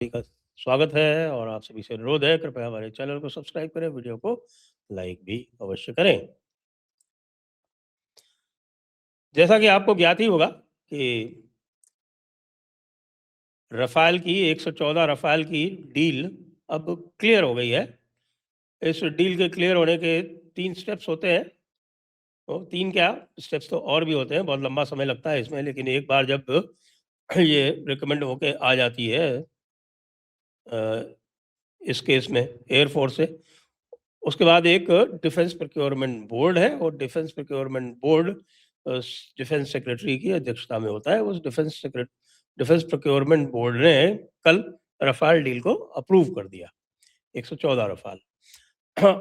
सभी का स्वागत है और आप सभी से अनुरोध है कृपया हमारे चैनल को सब्सक्राइब करें, वीडियो को लाइक भी अवश्य करें। जैसा कि आपको ज्ञात ही होगा कि रफ़ाल की 114 रफ़ाल की डील अब क्लियर हो गई है। इस डील के क्लियर होने के 3 स्टेप्स होते हैं। तो 3 क्या स्टेप्स तो और भी होते हैं, बहुत लंबा समय लगता है इसमें, लेकिन एक बार जब ये रिकमेंड होके आ जाती है इस केस में एयर फोर्स से, उसके बाद एक डिफेंस प्रोक्योरमेंट बोर्ड है और defence procurement board defence secretary की अध्यक्षता में होता है। उस डिफेंस प्रोक्योरमेंट बोर्ड ने कल रफाल डील को अप्रूव कर दिया, 114 रफाल।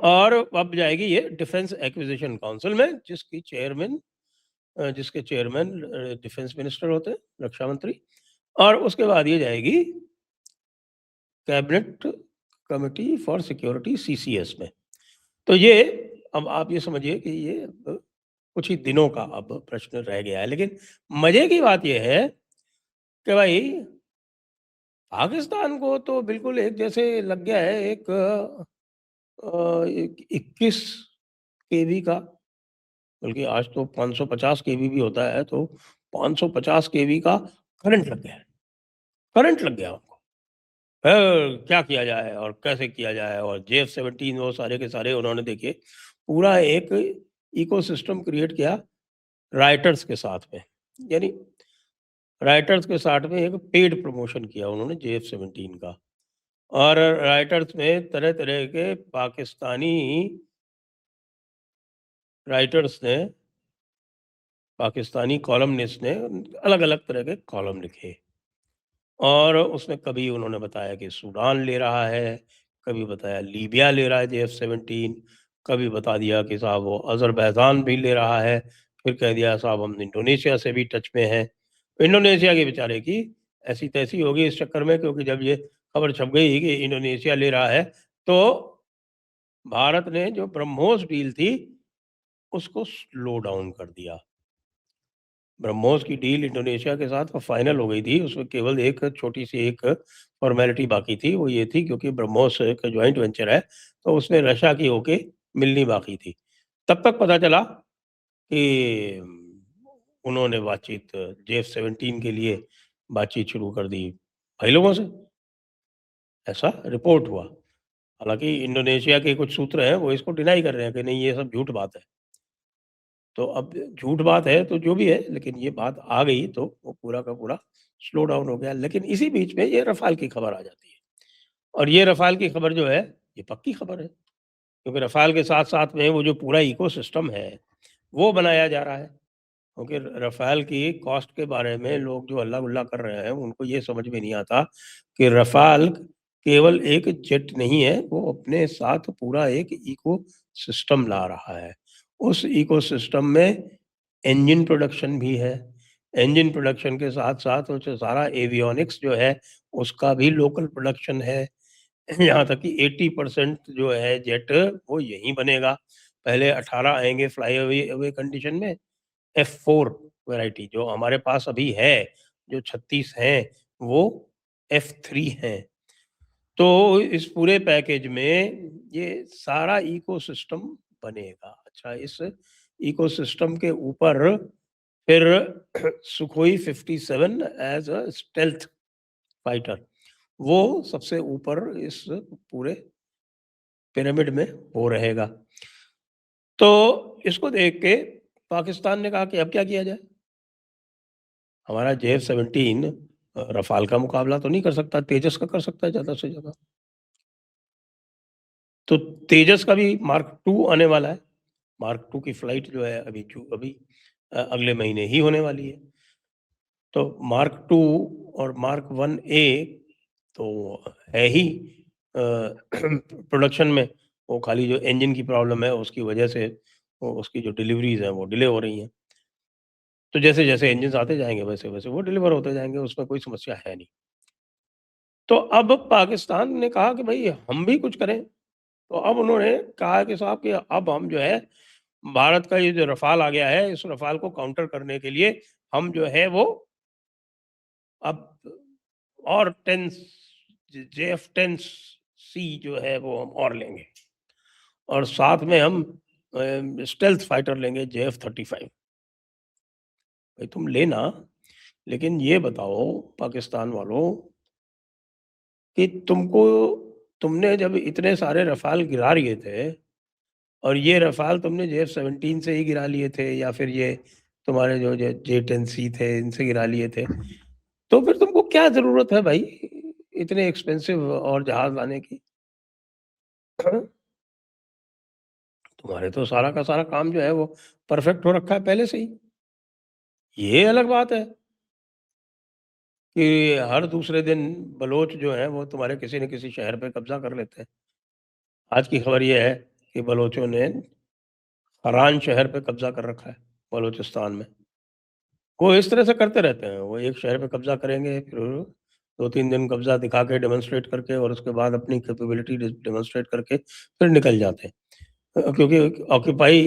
और अब जाएगी ये डिफेंस एक्विजिशन काउंसिल में, जिसके चेयरमैन डिफेंस मिनिस्टर होते हैं, रक्षा मंत्री। और उसके बाद ये जाएगी cabinet committee for security, CCS में। तो ये अब आप ये समझिए कि ये कुछ ही दिनों का अब प्रश्न रह गया है। लेकिन मजे की बात ये है कि भाई पाकिस्तान को तो बिल्कुल एक जैसे लग गया है एक 21 केवी का, बल्कि आज तो 550 केवी भी होता है, तो 550 केवी का करंट लग गया है। करंट लग गया उनको। क्या किया जाए और कैसे किया जाए, और JF-17 वो सारे के सारे उन्होंने देखिए पूरा एक इकोसिस्टम क्रिएट किया राइटर्स के साथ में। यानी राइटर्स के साथ में एक पेड प्रमोशन किया उन्होंने JF-17 का। और राइटर्स में तरह तरह के पाकिस्तानी राइटर्स ने, पाकिस्तानी कॉलमनिस्ट ने अलग अलग तरह के कॉलम लिखे। और उसमें कभी उन्होंने बताया कि सूडान ले रहा है, कभी बताया लीबिया ले रहा है JF-17, कभी बता दिया कि साहब वो अज़रबैजान भी ले रहा है, फिर कह दिया साहब हम इंडोनेशिया से भी टच में हैं। इंडोनेशिया के बेचारे की ऐसी तैसी होगी इस चक्कर में, क्योंकि जब ये खबर छप गई कि इंडोनेशिया ले रहा है, तो भारत ने जो ब्रह्मोस डील थी उसको स्लो डाउन कर दिया। ब्रह्मोस की डील इंडोनेशिया के साथ फाइनल हो गई थी, उसमें केवल एक छोटी-सी एक फॉर्मेलिटी बाकी थी, वो ये थी क्योंकि ब्रह्मोस एक जॉइंट वेंचर है, तो उसमें रशिया की होके मिलनी बाकी थी। तब तक पता चला कि उन्होंने बातचीत JF-17 के लिए बातचीत शुरू कर दी भाई लोगों से, ऐसा रिपोर्ट हुआ। हालाँकि इंडोनेशिया के कुछ सूत्र हैं, वो इसको डिनाई कर रहे हैं कि नहीं ये सब झूठ बात है। तो अब झूठ बात है तो जो भी है, लेकिन ये बात आ गई तो वो पूरा का पूरा स्लो डाउन हो गया। लेकिन इसी बीच में ये रफ़ाल की खबर आ जाती है, और ये रफ़ाल की खबर जो है, ये पक्की खबर है, क्योंकि रफ़ाल के साथ-साथ में वो जो पूरा इकोसिस्टम है, वो बनाया जा रहा है। क्योंकि रफ़ाल की कॉस्ट के बारे में लोग जो हल्ला-गुल्ला कर रहे हैं, उनको ये समझ में नहीं आता कि रफ़ाल केवल एक जेट नहीं है, वो अपने साथ पूरा एक इकोसिस्टम ला रहा है। उस इकोसिस्टम में इंजन प्रोडक्शन भी है। इंजन प्रोडक्शन के साथ-साथ वो जो सारा एवियोनिक्स जो है, उसका भी लोकल प्रोडक्शन है। यहाँ तक कि 80% जो है जेट वो यहीं बनेगा। पहले 18 आएँगे फ्लाई अवे अवे कंडीशन में, F4 वैरायटी जो हमारे पास अभी है, जो 36 हैं, वो F3 हैं। तो इस पूरे पैकेज में ये सारा इकोसिस्टम बनेगा। अच्छा, इस इकोसिस्टम के ऊपर फिर Sukhoi 57 as a stealth fighter, वो सबसे ऊपर इस पूरे पिरामिड में वो रहेगा। तो इसको देख के पाकिस्तान ने कहा कि अब क्या किया जाए? हमारा JF-17 रफ़ाल का मुकाबला तो नहीं कर सकता, तेजस का कर सकता है ज़्यादा से ज़्यादा। तो तेजस का भी मार्क 2 आने वाला है। मार्क 2 की फ्लाइट जो है अभी अगले महीने ही होने वाली है। तो मार्क 2 और मार्क 1 ए तो है ही प्रोडक्शन में। वो खाली जो इंजन की प्रॉब्लम है उसकी वजह से वो उसकी जो डिलीवरीज़ हैं वो डिले हो रही हैं। तो जैसे-जैसे इंजन्स आते जाएँगे वैसे-वैसे वो डिलीवर होते जाएँगे, उसमें कोई समस्या है नहीं। तो अब पाकिस्तान ने कहा कि भई हम भी कुछ करें। तो अब उन्होंने कहा कि साहब कि अब हम जो है भारत का ये जो रफ़ाल आ गया है, इस रफ़ाल को काउंटर करने के लिए हम जो है वो अब और 10 JF-10 सी जो है वो हम और लेंगे और साथ में हम स्टेल्थ फाइटर लेंगे JF-35। भाई तुम लेना, लेकिन ये बताओ पाकिस्तान वालों कि तुमने जब इतने सारे रफ़ाल गिरा लिए थे और ये रफ़ाल तुमने JF-17 से ही गिरा लिए थे या फिर ये तुम्हारे जो J-10C थे इनसे गिरा लिए थे, तो फिर तुमको क्या ज़रूरत है भाई इतने एक्सपेंसिव और जहाज़ लाने की? तुम्हारे तो सारा का सारा काम जो है वो परफेक्ट हो रखा है पहले से ही। ये अलग बात है कि हर दूसरे दिन बलोच जो हैं वो तुम्हारे किसी न किसी शहर पे कब्ज़ा कर लेते हैं। आज की खबर ये है कि बलोचों ने फरान शहर पे कब्ज़ा कर रखा है, बलूचिस्तान में। वो इस तरह से करते रहते हैं, वो एक शहर पे कब्ज़ा करेंगे, फिर 2-3 दिन कब्ज़ा दिखा के डेमोंस्ट्रेट करके और उसके बाद अपनी कैपेबिलिटी डेमोंस्ट्रेट करके फिर निकल जाते हैं। क्योंकि ऑक्यूपाई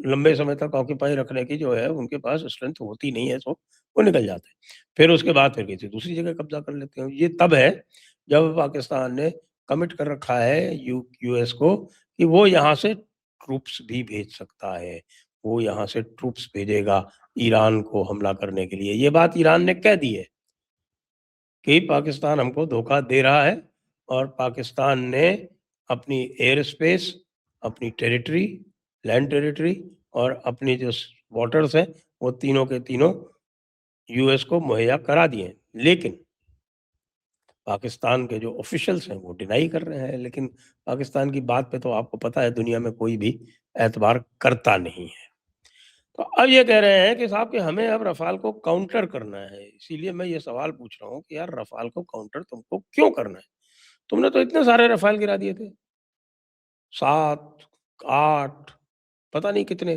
लंबे समय तक ऑक्यूपाई रखने की जो है उनके पास स्ट्रेंथ होती नहीं है, सो वो निकल जाते हैं। फिर उसके बाद फिर किसी दूसरी जगह कब्ज़ा कर लेते हैं। ये तब है जब पाकिस्तान ने कमिट कर रखा है यूएस को कि वो यहाँ से ट्रूप्स भी भेज सकता है। वो यहाँ से ट्रूप्स भेजेगा ईरान को हमला करने के लिए। ये बात ईरान ने कह दी है कि पाकिस्तान हमको धोखा दे रहा है और पाकिस्तान ने अपनी एयर स्पेस, अपनी टेरिटरी, लैंड टेरिटरी और अपनी जो वाटर्स हैं, वो तीनों के तीनों यूएस को मुहैया करा दिए हैं। लेकिन पाकिस्तान के जो ऑफिशियल्स हैं, वो डिनाई कर रहे हैं। लेकिन पाकिस्तान की बात पे तो आपको पता है दुनिया में कोई भी एतबार करता नहीं है। तो अब ये कह रहे हैं कि साहब कि हमें अब रफ़ाल को काउंटर करना है। इसीलिए मैं ये सवाल पूछ रहा हूँ कि यार रफ़ाल को काउंटर तुमको क्यों करना है? तुमने तो इतने सारे रफ़ाल गिरा दिए थे। 7, 8 पता नहीं कितने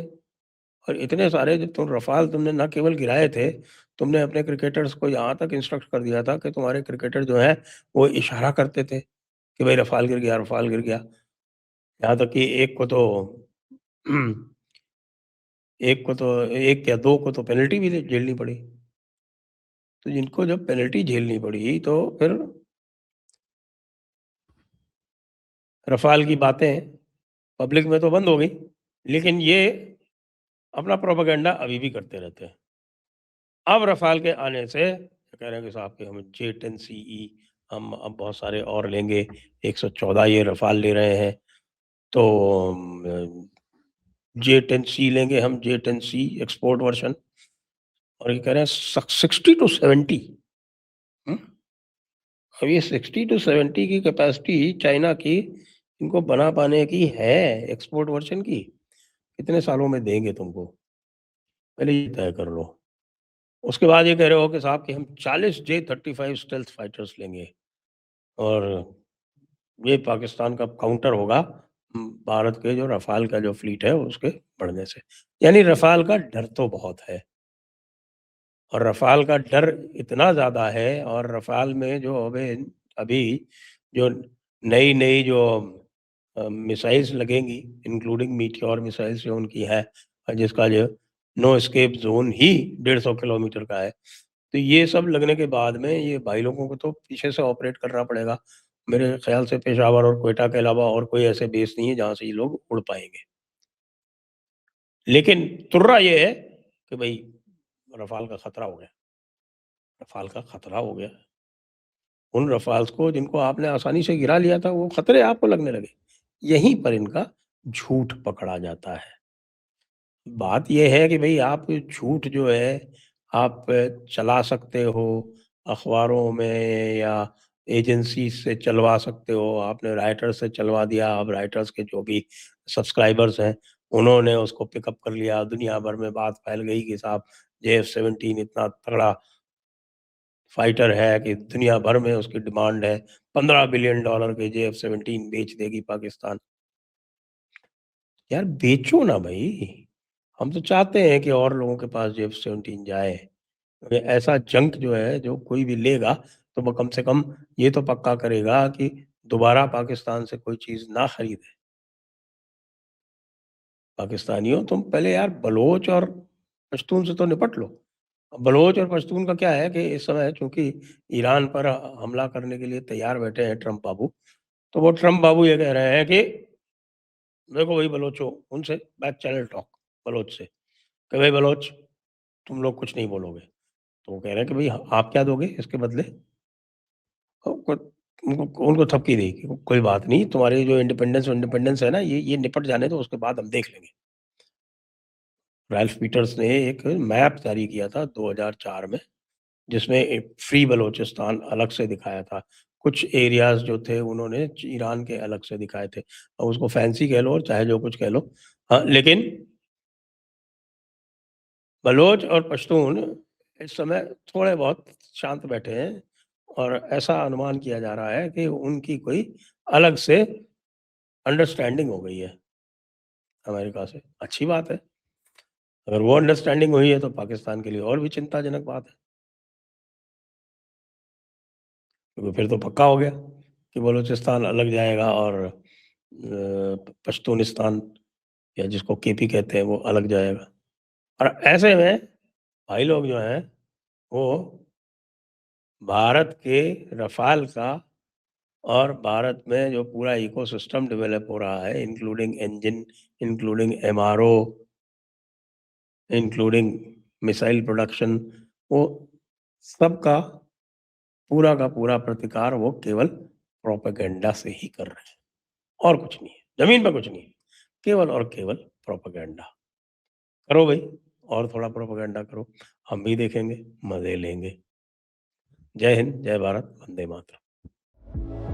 और इतने सारे जब तुम रफ़ाल तुमने ना केवल गिराए थे, तुमने अपने क्रिकेटर्स को यहाँ तक इंस्ट्रक्ट कर दिया था कि तुम्हारे क्रिकेटर जो हैं, वो इशारा करते थे कि भाई रफ़ाल गिर गया, रफ़ाल गिर गया। यहाँ तक कि एक क्या 2 को तो पेनल्टी भी झेलनी पड़ी। तो जिनको जब पेनल्टी झेलनी पड़ी तो फिर रफ़ाल की बातें पब्लिक में तो बंद हो गई, लेकिन ये अपना प्रोपेगेंडा अभी भी करते रहते हैं। अब रफ़ाल के आने से कह रहे हैं कि साहब कि हम J-10 CE हम अब बहुत सारे और लेंगे, 114 ये रफ़ाल ले रहे हैं, तो J-10 C लेंगे हम, J-10 C एक्सपोर्ट वर्ज़न और ये कह रहे हैं 60 टू 70 हुँ? अब ये 60 टू 70 की कैपेसिटी चाइना की इनको बना पाने की है एक्सपोर्ट वर्ज़न की, कितने सालों में देंगे तुमको? पहले ये तय कर लो। उसके बाद ये कह रहे हो कि साहब कि हम 40 J-35 स्टेल्थ फाइटर्स लेंगे और ये पाकिस्तान का काउंटर होगा भारत के जो रफ़ाल का जो फ्लीट है उसके बढ़ने से। यानी रफ़ाल का डर तो बहुत है और रफ़ाल का डर इतना ज़्यादा है और रफ़ाल में जो अभी जो नई-नई जो मिसाइल्स लगेंगी इंक्लूडिंग मीटियोर मिसाइल्स जो उनकी है जिसका जो नो एस्केप ज़ोन ही 150 किलोमीटर का है। तो ये सब लगने के बाद में ये भाई लोगों को तो पीछे से ऑपरेट करना पड़ेगा। मेरे ख़्याल से पेशावर और क्वेटा के अलावा और कोई ऐसे बेस नहीं है जहाँ से ये लोग उड़ पाएँगे। लेकिन तुर्रा ये है कि भई रफ़ाल का खतरा हो गया, रफ़ाल का खतरा हो गया। उन रफ़ाल्स को जिनको आपने आसानी से गिरा लिया था वो खतरे आपको लगने लगे। यहीं पर इनका झूठ पकड़ा जाता है। बात ये है कि भई आप झूठ जो है आप चला सकते हो अखबारों में या एजेंसी से चलवा सकते हो। आपने राइटर्स से चलवा दिया, अब राइटर्स के जो भी सब्सक्राइबर्स हैं, उन्होंने उसको पिकअप कर लिया। दुनिया भर में बात फैल गई कि साहब JF-17 इतना तगड़ा फाइटर है कि दुनिया भर में उसकी डिमांड है। $15 बिलियन के JF-17 बेच देगी पाकिस्तान। यार बेचो ना भई। हम तो चाहते हैं कि और लोगों के पास JF-17 जाए। ऐसा जंक जो है जो कोई भी लेगा तो वो कम से कम ये तो पक्का करेगा कि दोबारा पाकिस्तान से कोई चीज़ ना खरीदे। पाकिस्तानियों तुम पहले यार बलोच और पश्तून से तो निपट लो बलोच और पश्तून का क्या है कि इस समय चूँकि ईरान पर हमला करने के लिए तैयार बैठे हैं ट्रम्प बाबू, तो वो ट्रम्प बाबू ये कह रहे हैं कि देखो भाई बलोचों, उनसे बैक चैनल टॉक बलोच से, कि भाई बलोच तुम लोग कुछ नहीं बोलोगे। तो वो कह रहे हैं कि भई आप क्या दोगे इसके बदले? को उनको उनको थपकी दी कि कोई बात नहीं, तुम्हारी जो इंडिपेंडेंस है ना, ये निपट जाने दो, उसके बाद हम देख लेंगे। राल्फ पीटर्स ने एक मैप जारी किया था 2004 में, जिसमें एक फ्री बलूचिस्तान अलग से दिखाया था। कुछ एरियाज़ जो थे उन्होंने ईरान के अलग से दिखाए थे। अब उसको फैंसी कह लो और चाहे जो कुछ कह लो। लेकिन बलोच और पश्तून इस समय थोड़े बहुत शांत बैठे हैं और ऐसा अनुमान किया जा रहा है कि उनकी कोई अलग से अंडरस्टैंडिंग हो गई है अमेरिका से। अच्छी बात है। अगर वो अंडरस्टैंडिंग हुई है तो पाकिस्तान के लिए और भी चिंताजनक बात है। क्योंकि फिर तो पक्का हो गया कि बलूचिस्तान अलग जाएगा और पश्तूनिस्तान या जिसको केपी कहते हैं वो अलग जाएगा। और ऐसे में भाई लोग जो हैं वो भारत के रफ़ाल का और भारत में जो पूरा इकोसिस्टम डेवलप हो रहा है including engine, including MRO, including missile production, वो सबका पूरा का पूरा प्रतिकार वो केवल प्रोपेगेंडा से ही कर रहे हैं और कुछ नहीं है। ज़मीन पे कुछ नहीं है। केवल और केवल प्रोपेगेंडा। करो भई और थोड़ा प्रोपेगेंडा करो। हम भी देखेंगे, मज़े लेंगे। जय हिंद, जय भारत, वंदे मातरम।